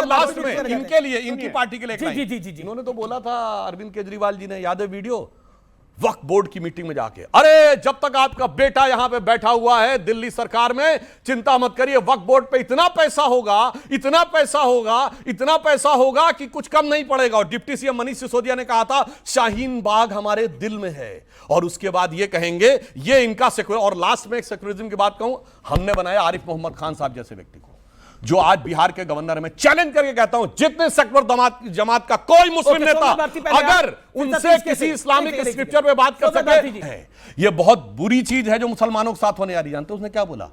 और लास्ट में इनके लिए, इनकी पार्टी के लिए जी। इन्होंने तो बोला था अरविंद केजरीवाल जी ने, याद है वीडियो, वक्फ बोर्ड की मीटिंग में जाके, अरे जब तक आपका बेटा यहां पे बैठा हुआ है दिल्ली सरकार में, चिंता मत करिए, वक्फ बोर्ड पे इतना पैसा होगा, इतना पैसा होगा, इतना पैसा होगा कि कुछ कम नहीं पड़ेगा। और डिप्टी सीएम मनीष सिसोदिया ने कहा था शाहीन बाग हमारे दिल में है। और उसके बाद ये कहेंगे ये इनका सेक्युलर, और लास्ट में एक सेक्युलरिज्म की बात कहूं, हमने बनाया आरिफ मोहम्मद खान साहब जैसे व्यक्ति को, जो आज बिहार के गवर्नर है। मैं चैलेंज करके कहता हूं जितने सेक्युलर जमात का कोई मुस्लिम नेता अगर उनसे किसी इस्लामिक स्क्रिप्चर पे बात कर सके है, ये बहुत बुरी चीज है जो मुसलमानों के साथ होने आ रही है। जानते हो उसने क्या बोला?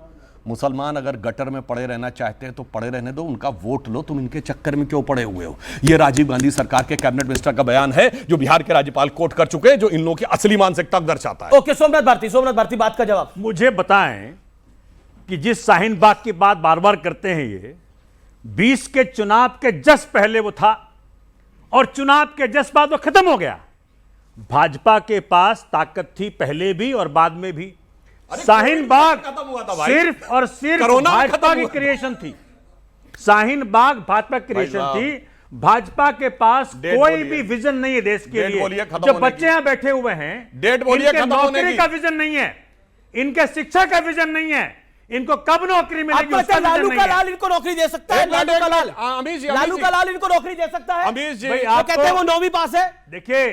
मुसलमान अगर गटर में पड़े रहना चाहते हैं तो पड़े रहने दो, उनका वोट लो, तुम इनके चक्कर में क्यों पड़े हुए हो। ये राजीव गांधी सरकार के कैबिनेट मिनिस्टर का बयान है जो बिहार के राज्यपाल कोट कर चुके हैं, जो इन लोगों की असली मानसिकता दर्शाता है। ओके, सोमनाथ भारती बात का जवाब मुझे बताएं कि जिस शाहीन बाग की बात बार बार करते हैं, ये 20 के चुनाव के जस्ट पहले वो था और चुनाव के जस्ट बाद वो खत्म हो गया। भाजपा के पास ताकत थी पहले भी और बाद में भी। शाहीन बाग सिर्फ और सिर्फ भाजपा की क्रिएशन थी। शाहीन बाग भाजपा की क्रिएशन थी। भाजपा के पास कोई भी विजन नहीं है देश के लिए। जो बच्चे यहां बैठे हुए हैं, इनके नौकरी का विजन नहीं है, इनके शिक्षा का विजन नहीं है, इनको कब नौकरी मिलेगी उसका लालू का लाल इनको नौकरी दे सकता है। लालू का लाल इनको नौकरी दे सकता है। अमीश जी, वो कहते हैं वो 9वीं पास है। देखिए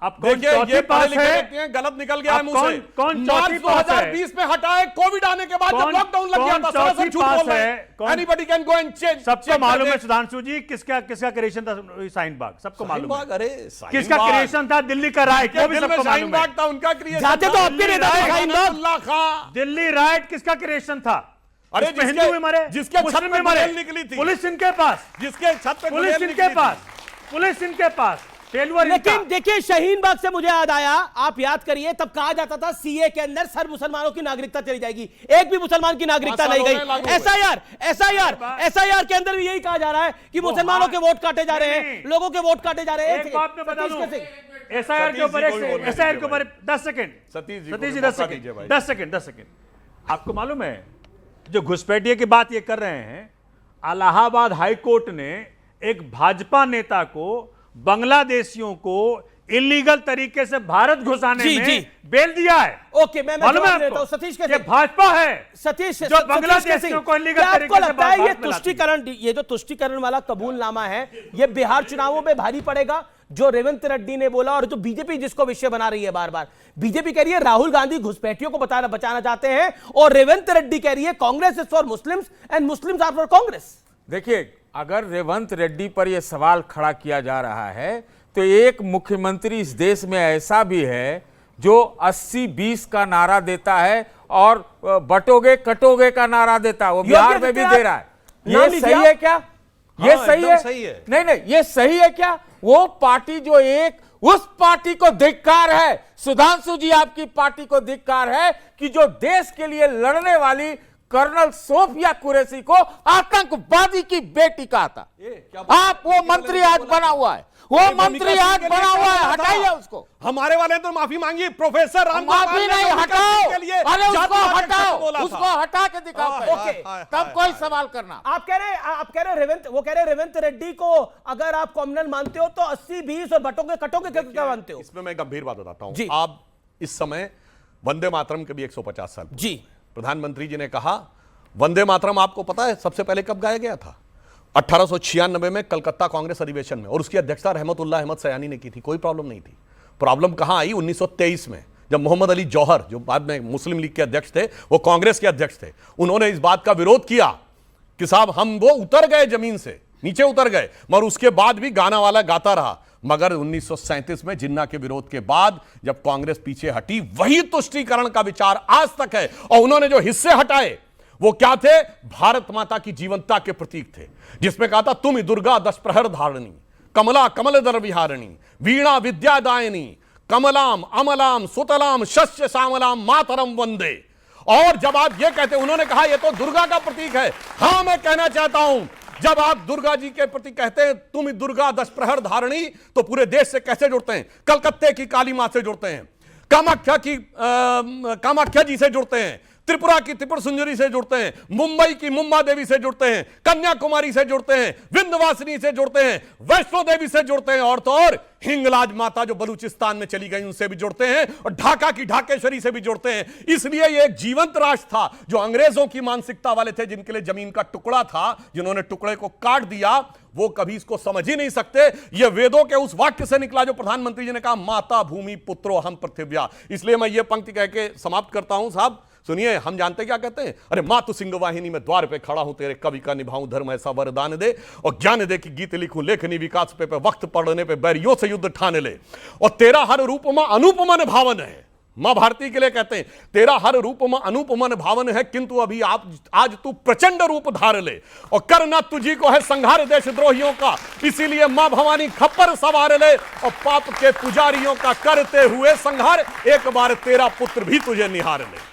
अब कौन चौथी पास है, गलत निकल गया है मुंह से। कौन चौथी पास है? 2020 में हटाए, कोविड आने के बाद जब लॉकडाउन लग गया था, सरासर झूठ बोल रहे हैं। Anybody can go and check. सबको मालूम है सुधांशु जी किसका क्रिएशन था शाहीन बाग, सबको मालूम है। अरे किसका क्रिएशन था? दिल्ली का राइट, वो भी सबको मालूम है। था उनका क्रिएशन। जाते तो आपके नेता थे शाहीन बाग। दिल्ली राइट किसका क्रिएशन था? अरे हिंदू में मरे, जिसके छत पे मरे, निकली थी पुलिस इनके पास, जिसके छत पे पुलिस इनके पास, पुलिस इनके पास। लेकिन देखिए शाहीन बाग से मुझे याद आया, आप याद करिए तब कहा जाता था सीए के अंदर सर मुसलमानों की नागरिकता चली जाएगी, एक भी मुसलमान की नागरिकता नहीं गई। एसआईआर के अंदर भी यही कहा जा रहा है कि मुसलमानों के वोट काटे जा रहे हैं, लोगों के वोट काटे जा रहे हैं। एक बात मैं बता दूं, एसआईआर के ऊपर 10 सेकंड सतीश जी 10 सेकंड। आपको मालूम है जो घुसपैठिए की बात ये कर रहे हैं, इलाहाबाद हाई कोर्ट ने एक भाजपा नेता को, बांग्लादेशियों को इलीगल तरीके से भारत घुसाने में बेल दिया है। ओके, मैं देता हूं सतीश के, ये भाजपा है सतीश जो बांग्लादेशियों को इलीगल तरीके से लगता है ये तुष्टीकरण, ये जो तुष्टीकरण वाला कबूलनामा है, ये बिहार चुनावों में भारी पड़ेगा? जो रेवंत रेड्डी ने बोला और जो बीजेपी जिसको विषय बना रही है बार बार, बीजेपी कह रही है राहुल गांधी घुसपैठियों को बचाना चाहते हैं, और रेवंत रेड्डी कह रही है Congress is for Muslims and Muslims are for Congress. देखिए, अगर रेवंत रेड्डी पर यह सवाल खड़ा किया जा रहा है तो एक मुख्यमंत्री इस देश में ऐसा भी है जो 80-20 का नारा देता है और बटोगे कटोगे का नारा देता है, वो बिहार में भी दे रहा है। ये सही है क्या? ये सही है? नहीं, ये सही है क्या? वो पार्टी जो एक, उस पार्टी को धिक्कार है, सुधांशु जी आपकी पार्टी को धिक्कार है कि जो देश के लिए लड़ने वाली कर्नल सोफिया कुरैशी को आतंकवादी की बेटी कहा था। आप वो मंत्री आज बना हुआ है, वो मंत्री आज बना हुआ है, हटाइए उसको। हमारे वाले तो माफी मांगी, प्रोफेसर राम माफी नहीं, हटाओ, अरे उसको हटाओ, उसको हटा के दिखाओ, तब कोई सवाल करना। आप कह रहे रेवंत, वो कह रहे रेवंत रेड्डी को अगर आप कॉमनल मानते हो तो 80-20 और बटोगे कटोगे क्या मानते हो? इसमें मैं गंभीर बात बताता हूं। आप इस समय वंदे मातरम के भी 150 साल जी, प्रधानमंत्री जी ने कहा वंदे मातरम आपको पता है सबसे पहले कब गाया गया था? 1896 में कलकत्ता कांग्रेस अधिवेशन में, और उसकी अध्यक्षता रहमतुल्लाह अहमद सयानी ने की थी। कोई प्रॉब्लम नहीं थी। प्रॉब्लम कहां आई? 1923 में, जब मोहम्मद अली जौहर, जो बाद में मुस्लिम लीग के अध्यक्ष थे, वो कांग्रेस के अध्यक्ष थे, उन्होंने इस बात का विरोध किया कि साहब हम, वो उतर गए जमीन से, नीचे उतर गए, मगर उसके बाद भी गाना वाला गाता रहा। मगर 1937 में जिन्ना के विरोध के बाद जब कांग्रेस पीछे हटी, वही तुष्टीकरण का विचार आज तक है। और उन्होंने जो हिस्से हटाए वो क्या थे? भारत माता की जीवंतता के प्रतीक थे, जिसमें कहा था तुम दुर्गा 10 प्रहर धारणी, कमला कमलदर विहारिणी, वीणा विद्यादायिनी, कमलाम अमलाम सुतलाम शस्य श्यामलाम मातरम वंदे। और जब आप ये कहते, उन्होंने कहा ये तो दुर्गा का प्रतीक है। हां, मैं कहना चाहता हूं, जब आप दुर्गा जी के प्रति कहते हैं तुम दुर्गा 10 प्रहर धारणी, तो पूरे देश से कैसे जुड़ते हैं? कलकत्ते की काली मां से जुड़ते हैं, कामाख्या जी से जुड़ते हैं, त्रिपुरा की त्रिपुर सुंदरी से जुड़ते हैं, मुंबई की मुंबा देवी से जुड़ते हैं, कन्याकुमारी से जुड़ते हैं, विंध्यवासिनी से जुड़ते हैं, वैष्णो देवी से जुड़ते हैं, और तो और हिंगलाज माता जो बलूचिस्तान में चली गई उनसे भी जुड़ते हैं, और ढाका की ढाकेश्वरी से भी जुड़ते हैं। इसलिए यह एक जीवंत राष्ट्र था। जो अंग्रेजों की मानसिकता वाले थे, जिनके लिए जमीन का टुकड़ा था, जिन्होंने टुकड़े को काट दिया, वो कभी इसको समझ ही नहीं सकते। यह वेदों के उस वाक्य से निकला जो प्रधानमंत्री जी ने कहा, माता भूमि पुत्रो हम पृथिव्या। इसलिए मैं ये पंक्ति कह के समाप्त करता हूं। साहब सुनिए, हम जानते क्या कहते हैं, अरे मातु सिंह वाहिनी में द्वार पे खड़ा हूं, तेरे कवि का निभाऊं धर्म ऐसा वरदान दे, और ज्ञान दे कि गीत लिखूं लेखनी विकास पे वक्त पड़ने पे बैरियों से युद्ध ठाने ले, और तेरा हर रूप में अनुपमन भावन है। मां भारती के लिए कहते हैं, तेरा हर रूप में अनुपमन भावन है, किंतु अभी आज तू प्रचंड रूप धार ले, और करना तुझी को है संहार देशद्रोहियों का, इसीलिए मां भवानी खप्पर सवार ले, और पाप के पुजारियों का करते हुए संहार, एक बार तेरा पुत्र भी तुझे निहार ले।